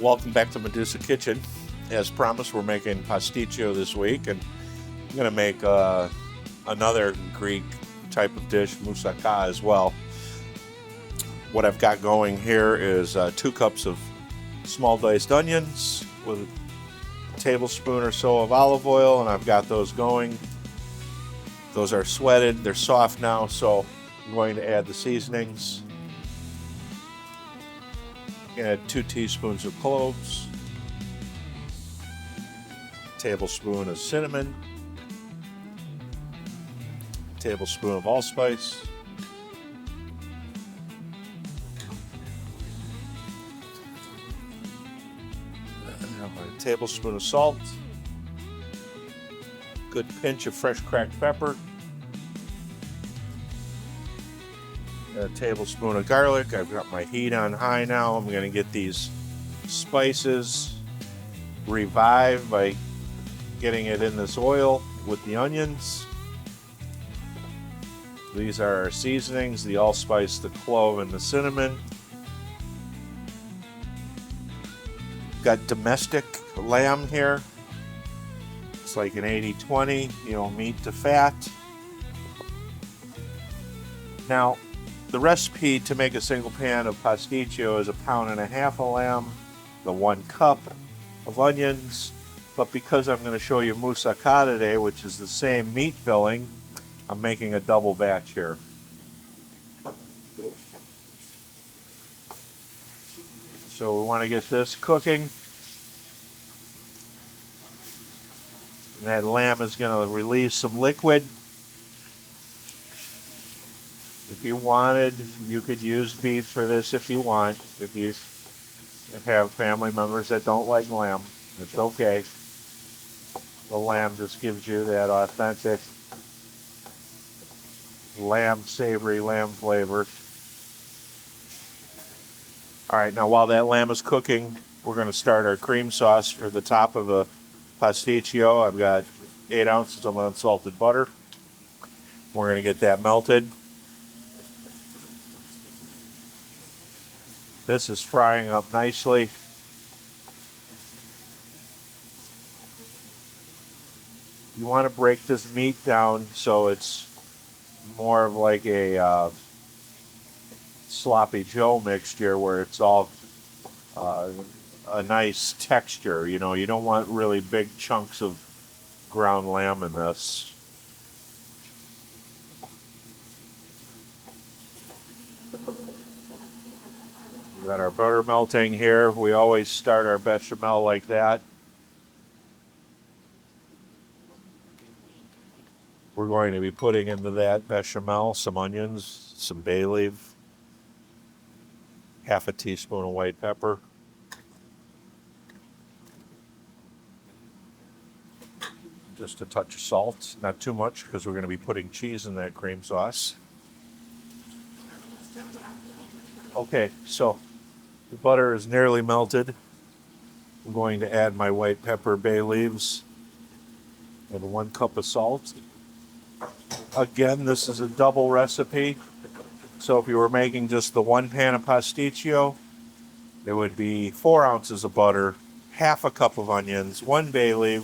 Welcome back to Medusa Kitchen. As promised, we're making Pastitsio this week, and I'm going to make another Greek type of dish, moussaka, as well. What I've got going here is 2 cups of small diced onions with a tablespoon or so of olive oil, and I've got those going. Those are sweated, they're soft now, so I'm going to add the seasonings. Add 2 teaspoons of cloves, a tablespoon of cinnamon, a tablespoon of allspice, a tablespoon of salt, a good pinch of fresh cracked pepper, a tablespoon of garlic. I've got my heat on high now. I'm going to get these spices revived by getting it in this oil with the onions. These are our seasonings, the allspice, the clove, and the cinnamon. Got domestic lamb here. It's like an 80-20, meat to fat. Now, the recipe to make a single pan of Pastitsio is 1.5 pounds of lamb, the 1 cup of onions, but because I'm going to show you moussaka today, which is the same meat filling, I'm making a double batch here. So we want to get this cooking. And that lamb is going to release some liquid. If you wanted, you could use beef for this if you want. If you have family members that don't like lamb, it's okay. The lamb just gives you that authentic savory lamb flavor. All right, now while that lamb is cooking, we're going to start our cream sauce for the top of a Pastitsio. I've got 8 ounces of unsalted butter. We're going to get that melted. This is frying up nicely. You want to break this meat down so it's more of like a sloppy Joe mixture where it's all a nice texture. You don't want really big chunks of ground lamb in this. We've got our butter melting here. We always start our bechamel like that. We're going to be putting into that bechamel some onions, some bay leaf, 1/2 teaspoon of white pepper, just a touch of salt, not too much because we're going to be putting cheese in that cream sauce. Okay, so the butter is nearly melted. I'm going to add my white pepper, bay leaves, and 1 cup of salt. Again, this is a double recipe. So if you were making just the 1 pan of Pastitsio, there would be 4 ounces of butter, 1/2 cup of onions, 1 bay leaf,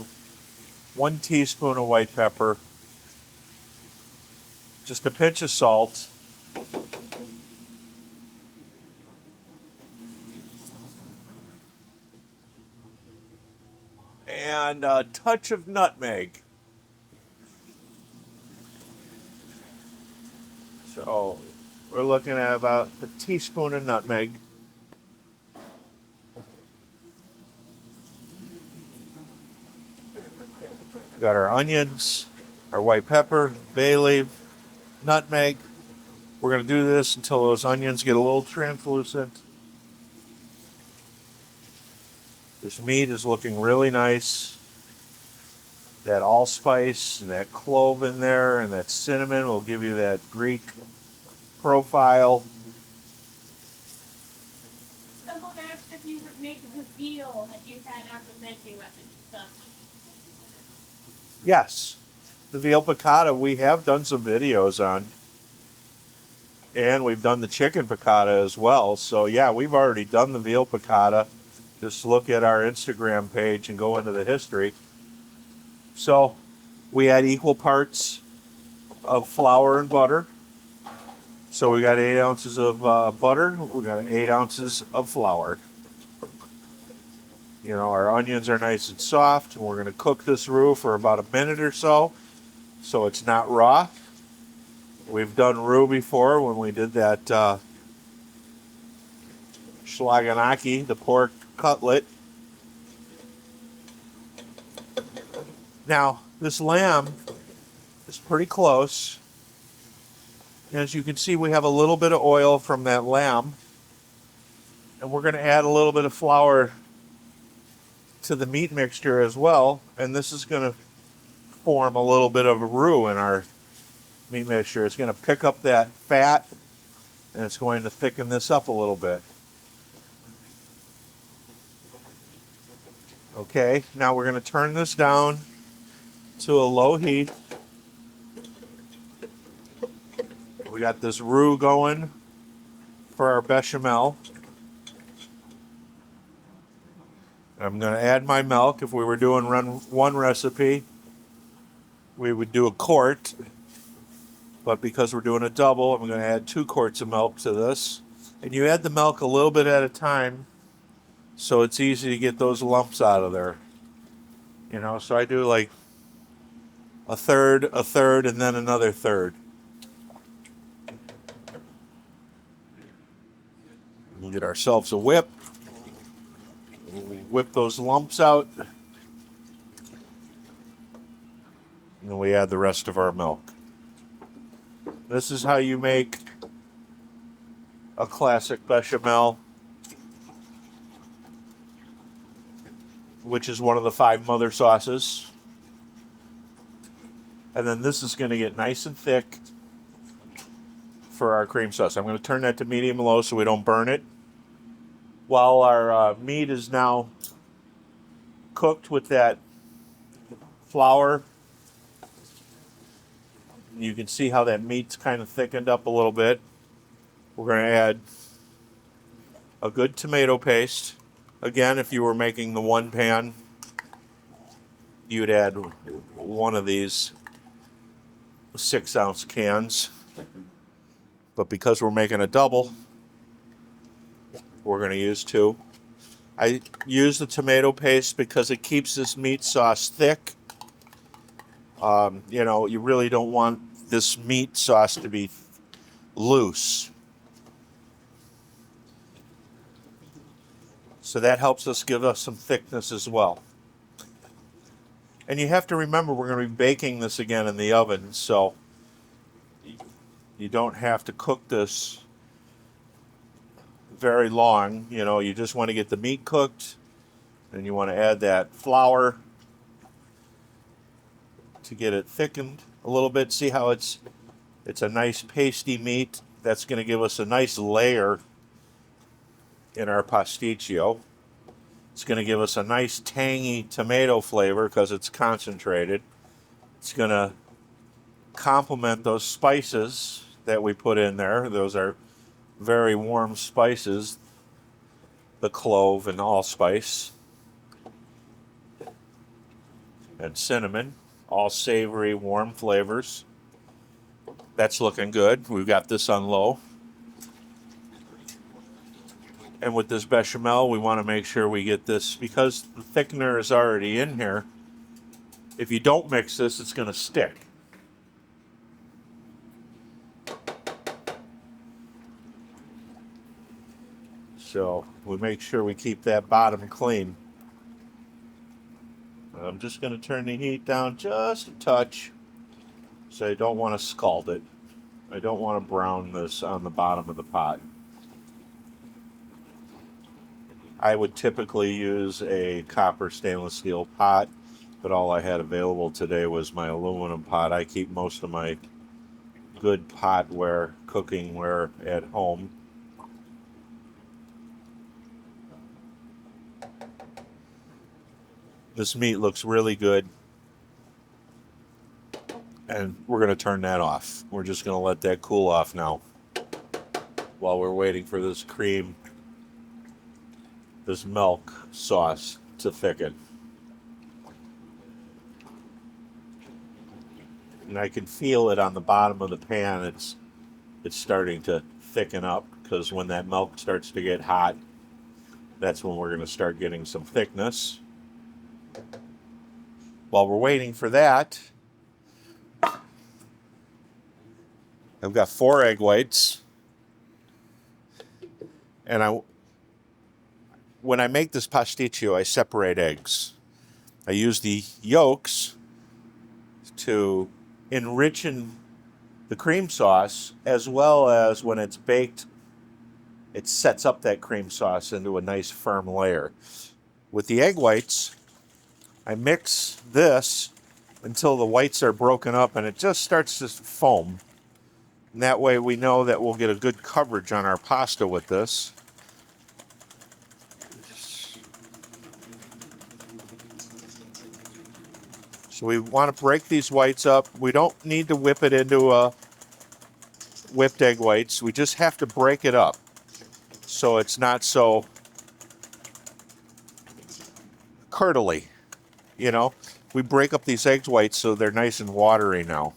1 teaspoon of white pepper, just a pinch of salt, and a touch of nutmeg. So we're looking at about a teaspoon of nutmeg. Got our onions, our white pepper, bay leaf, nutmeg. We're going to do this until those onions get a little translucent. This meat is looking really nice. That allspice and that clove in there and that cinnamon will give you that Greek profile. Someone asked if you would make the veal that you had after making with stuff. Yes, the veal piccata we have done some videos on. And we've done the chicken piccata as well. So yeah, we've already done the veal piccata. Just look at our Instagram page and go into the history. So we add equal parts of flour and butter. So we got 8 ounces of butter. We got 8 ounces of flour. You know, our onions are nice and soft. And we're going to cook this roux for about a minute or so it's not raw. We've done roux before when we did that schlaganaki, the pork cutlet. Now, this lamb is pretty close. As you can see, we have a little bit of oil from that lamb. And we're going to add a little bit of flour to the meat mixture as well. And this is going to form a little bit of a roux in our meat mixture. It's going to pick up that fat and it's going to thicken this up a little bit. Okay, now we're going to turn this down to a low heat. We got this roux going for our bechamel. I'm going to add my milk. If we were doing one recipe, we would do a quart. But because we're doing a double, I'm going to add 2 quarts of milk to this. And you add the milk a little bit at a time so it's easy to get those lumps out of there. You know, so I do like a third, and then another third. We'll get ourselves a whip. We'll whip those lumps out. And then we add the rest of our milk. This is how you make a classic bechamel, which is one of the 5 mother sauces. And then this is going to get nice and thick for our cream sauce. I'm going to turn that to medium low so we don't burn it. While our meat is now cooked with that flour, you can see how that meat's kind of thickened up a little bit. We're going to add a good tomato paste. Again, if you were making the one pan, you'd add one of these 6-ounce cans. But because we're making a double, we're going to use 2. I use the tomato paste because it keeps this meat sauce thick. You know, you really don't want this meat sauce to be loose. So that helps us give us some thickness as well. And you have to remember we're going to be baking this again in the oven, so you don't have to cook this very long. You know, you just want to get the meat cooked, and you want to add that flour to get it thickened a little bit. See how it's a nice pasty meat. That's going to give us a nice layer in our pasticcio. It's going to give us a nice tangy tomato flavor because it's concentrated. It's going to complement those spices that we put in there. Those are very warm spices, the clove and allspice and cinnamon, all savory, warm flavors. That's looking good. We've got this on low. And with this bechamel, we want to make sure we get this, because the thickener is already in here. If you don't mix this, it's going to stick. So we make sure we keep that bottom clean. I'm just going to turn the heat down just a touch, so I don't want to scald it. I don't want to brown this on the bottom of the pot. I would typically use a copper stainless steel pot, but all I had available today was my aluminum pot. I keep most of my good potware, cookingware at home. This meat looks really good, and we're going to turn that off. We're just going to let that cool off now while we're waiting for this cream this milk sauce to thicken. And I can feel it on the bottom of the pan. It's starting to thicken up, because when that milk starts to get hot, that's when we're going to start getting some thickness. While we're waiting for that, I've got 4 egg whites. And when I make this pasticcio, I separate eggs. I use the yolks to enrich in the cream sauce, as well as when it's baked, it sets up that cream sauce into a nice firm layer. With the egg whites, I mix this until the whites are broken up and it just starts to foam. And that way we know that we'll get a good coverage on our pasta with this. So we want to break these whites up. We don't need to whip it into a whipped egg whites. We just have to break it up so it's not so curdly, you know. We break up these egg whites so they're nice and watery now.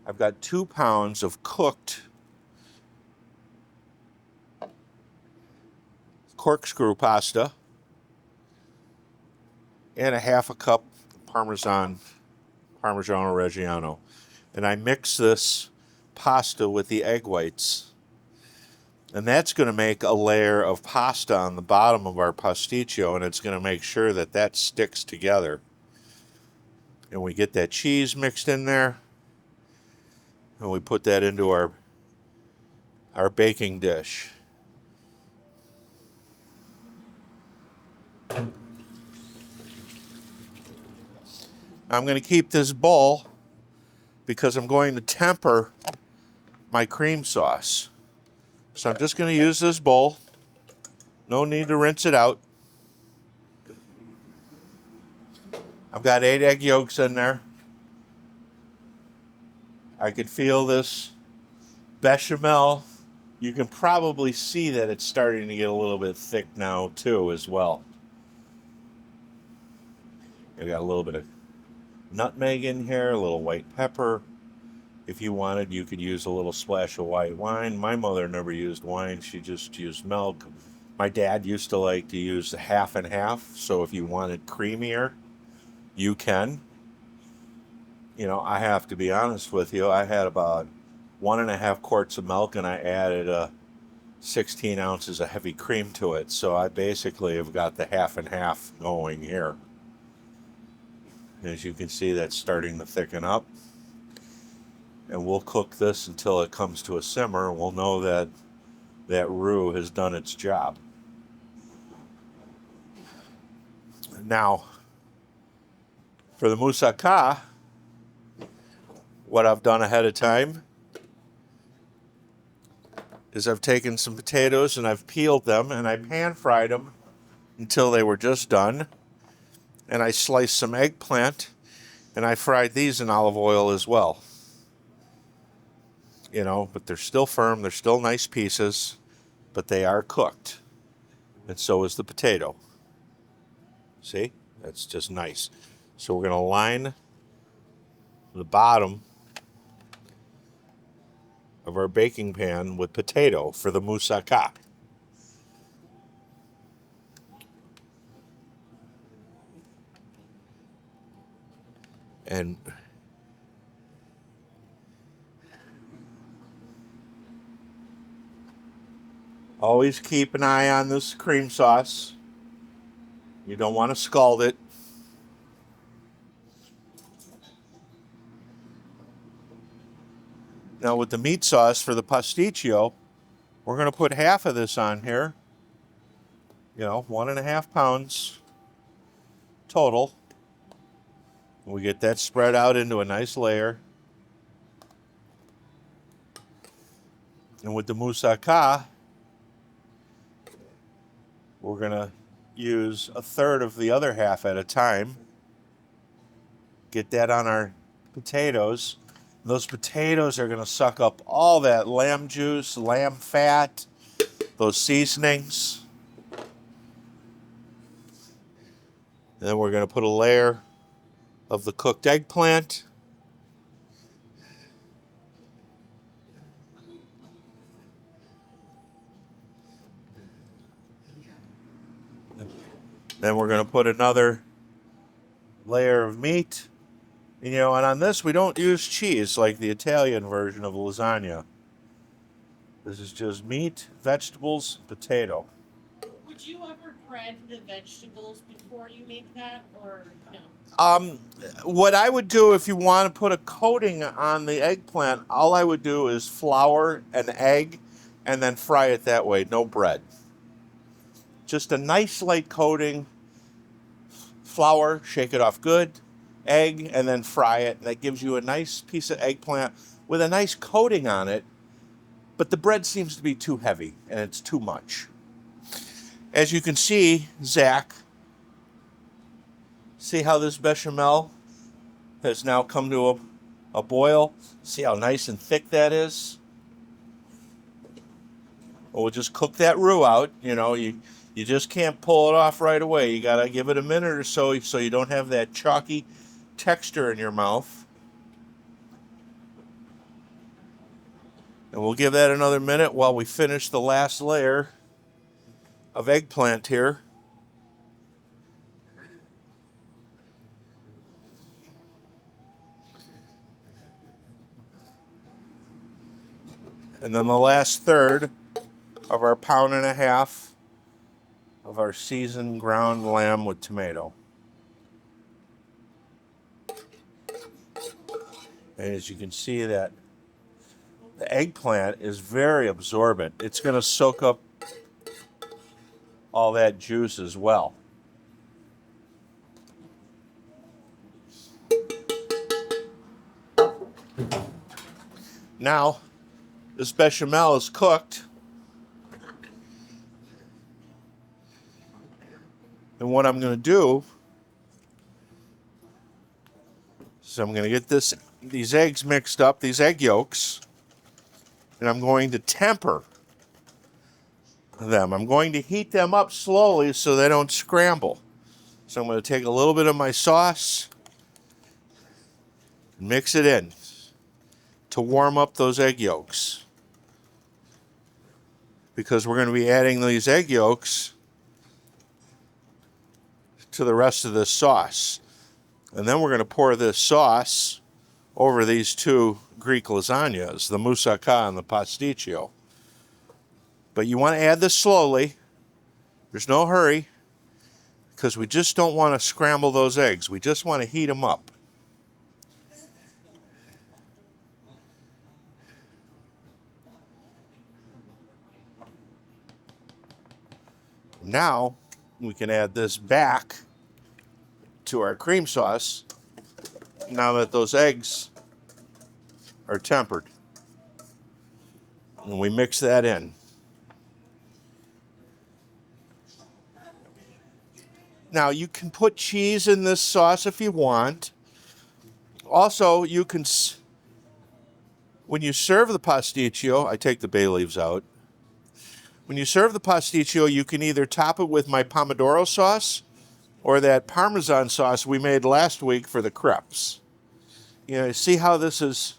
I've got 2 pounds of cooked corkscrew pasta and a half a cup Parmesan Reggiano. And I mix this pasta with the egg whites. And that's going to make a layer of pasta on the bottom of our pasticcio, and it's going to make sure that that sticks together. And we get that cheese mixed in there, and we put that into our baking dish. I'm going to keep this bowl because I'm going to temper my cream sauce. So I'm just going to use this bowl. No need to rinse it out. I've got 8 egg yolks in there. I could feel this bechamel. You can probably see that it's starting to get a little bit thick now too as well. I've got a little bit of nutmeg in here, a little white pepper. If you wanted, you could use a little splash of white wine. My mother never used wine, she just used milk. My dad used to like to use half and half, so if you wanted creamier, you can. You know, I have to be honest with you, I had about 1.5 quarts of milk and I added 16 ounces of heavy cream to it, so I basically have got the half and half going here. As you can see, that's starting to thicken up. And we'll cook this until it comes to a simmer. We'll know that that roux has done its job. Now, for the moussaka, what I've done ahead of time is I've taken some potatoes and I've peeled them and I pan fried them until they were just done. And I sliced some eggplant and I fried these in olive oil as well. You know, but they're still firm, they're still nice pieces, but they are cooked. And so is the potato. See? That's just nice. So we're going to line the bottom of our baking pan with potato for the moussaka. And always keep an eye on this cream sauce. You don't want to scald it. Now with the meat sauce for the pasticcio, we're going to put half of this on here. You know, 1.5 pounds total. We get that spread out into a nice layer. And with the moussaka, we're going to use 1/3 of the other half at a time. Get that on our potatoes. Those potatoes are going to suck up all that lamb juice, lamb fat, those seasonings. And then we're going to put a layer of the cooked eggplant. Then we're going to put another layer of meat. You know, and on this we don't use cheese like the Italian version of lasagna. This is just meat, vegetables, potato. Would you ever bread the vegetables before you make that, or no? What I would do if you want to put a coating on the eggplant, all I would do is flour an egg and then fry it that way, no bread. Just a nice light coating, flour, shake it off good, egg, and then fry it. That gives you a nice piece of eggplant with a nice coating on it, but the bread seems to be too heavy and it's too much. As you can see, Zach, see how this bechamel has now come to a boil? See how nice and thick that is? We'll just cook that roux out. You know, you just can't pull it off right away. You got to give it a minute or so you don't have that chalky texture in your mouth. And we'll give that another minute while we finish the last layer of eggplant here. And then the last third of our 1.5 pounds of our seasoned ground lamb with tomato. And as you can see, that the eggplant is very absorbent. It's going to soak up all that juice as well. Now, this bechamel is cooked. And what I'm going to do is I'm going to get these eggs mixed up, these egg yolks, and I'm going to temper them. I'm going to heat them up slowly so they don't scramble. So I'm going to take a little bit of my sauce and mix it in to warm up those egg yolks. Because we're going to be adding these egg yolks to the rest of this sauce. And then we're going to pour this sauce over these two Greek lasagnas, the moussaka and the Pastitsio. But you want to add this slowly. There's no hurry, because we just don't want to scramble those eggs. We just want to heat them up. Now we can add this back to our cream sauce now that those eggs are tempered. And we mix that in. Now you can put cheese in this sauce if you want. Also, you can, when you serve the pasticcio, I take the bay leaves out. When you serve the pasticcio, you can either top it with my pomodoro sauce or that parmesan sauce we made last week for the crepes. You know, see how this is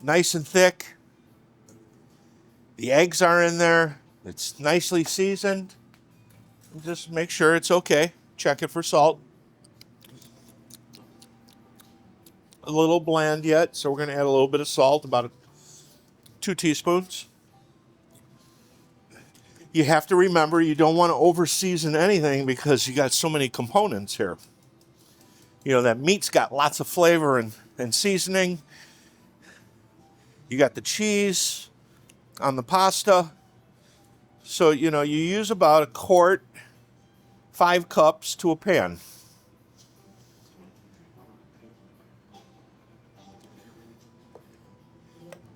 nice and thick? The eggs are in there. It's nicely seasoned. Just make sure it's okay. Check it for salt. A little bland yet, so we're going to add a little bit of salt, about 2 teaspoons. You have to remember you don't want to over-season anything because you got so many components here. You know, that meat's got lots of flavor and seasoning. You got the cheese on the pasta. So, you know, you use about 1 quart, 5 cups to a pan.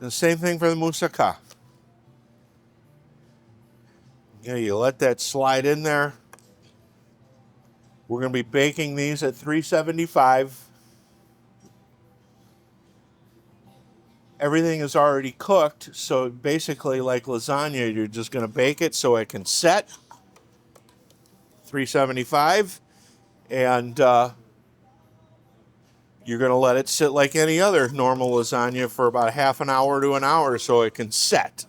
The same thing for the moussaka. You know, you let that slide in there. We're going to be baking these at 375. everything is already cooked. So basically, like lasagna, you're just going to bake it so it can set. 375. And you're going to let it sit like any other normal lasagna for about half an hour to an hour so it can set.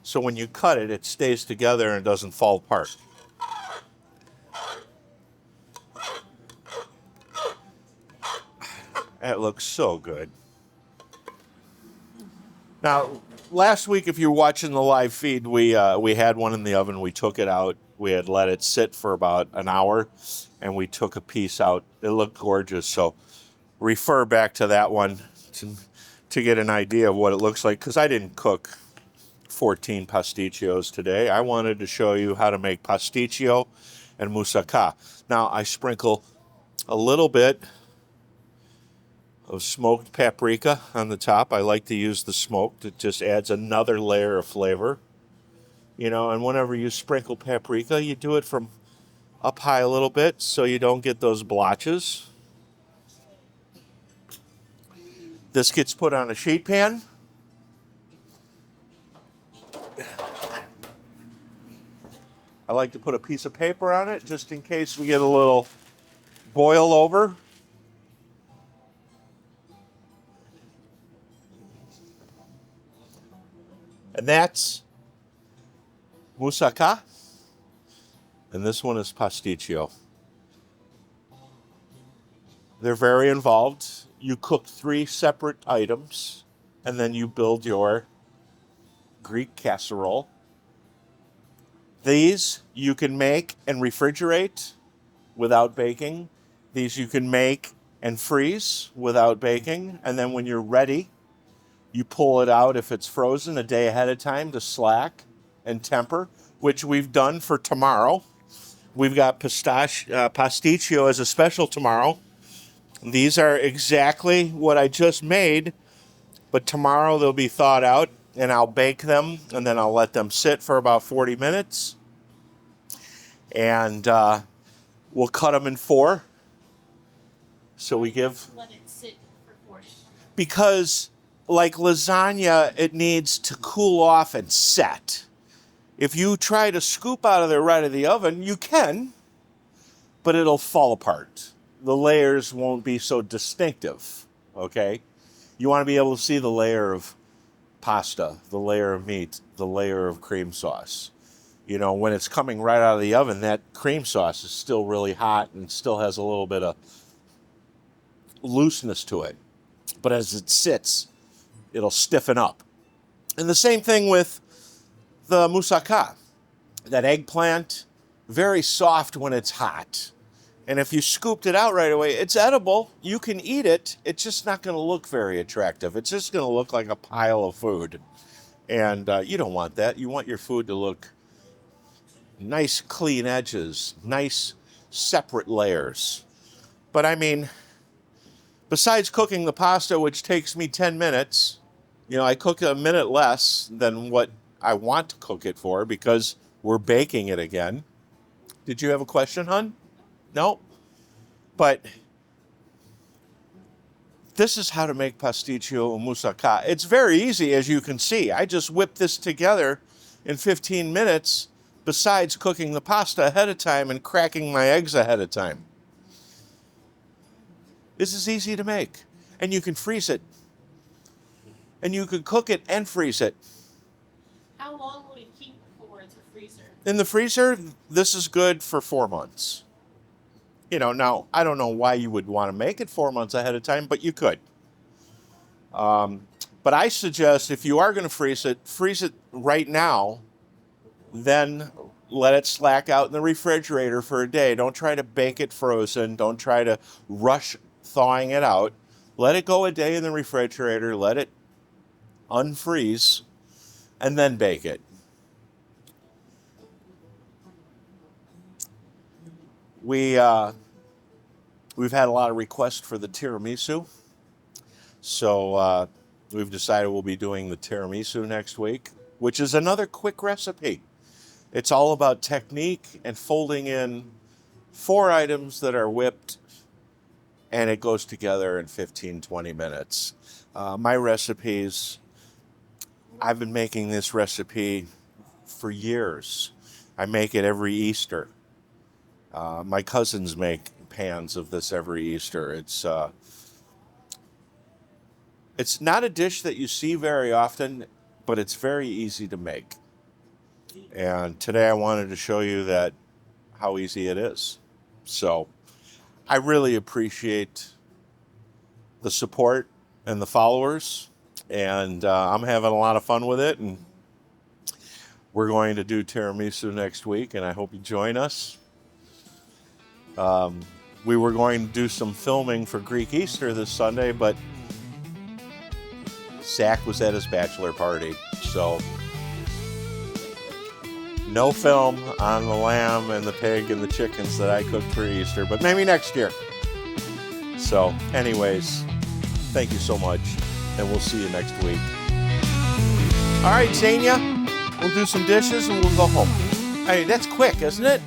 So when you cut it, it stays together and doesn't fall apart. That looks so good. Now, last week, if you were watching the live feed, we had one in the oven. We took it out. We had let it sit for about an hour, and we took a piece out. It looked gorgeous, so refer back to that one to get an idea of what it looks like, because I didn't cook 14 pasticcios today. I wanted to show you how to make pastitsio and moussaka. Now, I sprinkle a little bit of smoked paprika on the top. I like to use the smoked. It just adds another layer of flavor. You know, and whenever you sprinkle paprika, you do it from up high a little bit so you don't get those blotches. This gets put on a sheet pan. I like to put a piece of paper on it just in case we get a little boil over. And that's moussaka. And this one is Pastitsio. They're very involved. You cook 3 separate items, and then you build your Greek casserole. These you can make and refrigerate without baking. These you can make and freeze without baking. And then when you're ready, you pull it out if it's frozen a day ahead of time to slack and temper, which we've done for tomorrow. We've got Pastitsio as a special tomorrow. These are exactly what I just made, but tomorrow they'll be thawed out, and I'll bake them, and then I'll let them sit for about 40 minutes. And we'll cut them in 4. So we give... Let it sit for 40. Because, like lasagna, it needs to cool off and set. If you try to scoop out of there right out of the oven, you can, but it'll fall apart. The layers won't be so distinctive, okay? You want to be able to see the layer of pasta, the layer of meat, the layer of cream sauce. You know, when it's coming right out of the oven, that cream sauce is still really hot and still has a little bit of looseness to it. But as it sits, it'll stiffen up. And the same thing with the moussaka. That eggplant, very soft when it's hot. And if you scooped it out right away, it's edible. You can eat it. It's just not going to look very attractive. It's just going to look like a pile of food. And you don't want that. You want your food to look nice, clean edges, nice, separate layers. But I mean, besides cooking the pasta, which takes me 10 minutes, you know, I cook a minute less than what I want to cook it for because we're baking it again. Did you have a question, hon? No? But this is how to make pasticcio and moussaka. It's very easy, as you can see. I just whipped this together in 15 minutes, besides cooking the pasta ahead of time and cracking my eggs ahead of time. This is easy to make. And you can freeze it. And you can cook it and freeze it. How long will it keep for the freezer? In the freezer, this is good for 4 months. You know, now, I don't know why you would want to make it 4 months ahead of time, but you could. But I suggest if you are going to freeze it right now, then let it slack out in the refrigerator for a day. Don't try to bake it frozen. Don't try to rush thawing it out. Let it go a day in the refrigerator. Let it unfreeze, and then bake it. We've had a lot of requests for the tiramisu, so we've decided we'll be doing the tiramisu next week, which is another quick recipe. It's all about technique and folding in 4 items that are whipped, and it goes together in 15, 20 minutes. My recipes, I've been making this recipe for years. I make it every Easter. My cousins make pans of this every Easter. It's not a dish that you see very often, but it's very easy to make. And today I wanted to show you that how easy it is. So I really appreciate the support and the followers, and I'm having a lot of fun with it. And we're going to do tiramisu next week, and I hope you join us. We were going to do some filming for Greek Easter this Sunday, but Zach was at his bachelor party, so no film on the lamb and the pig and the chickens that I cooked for Easter, but maybe next year. So anyways, thank you so much, and we'll see you next week. All right, Xenia, we'll do some dishes and we'll go home. Hey, that's quick, isn't it?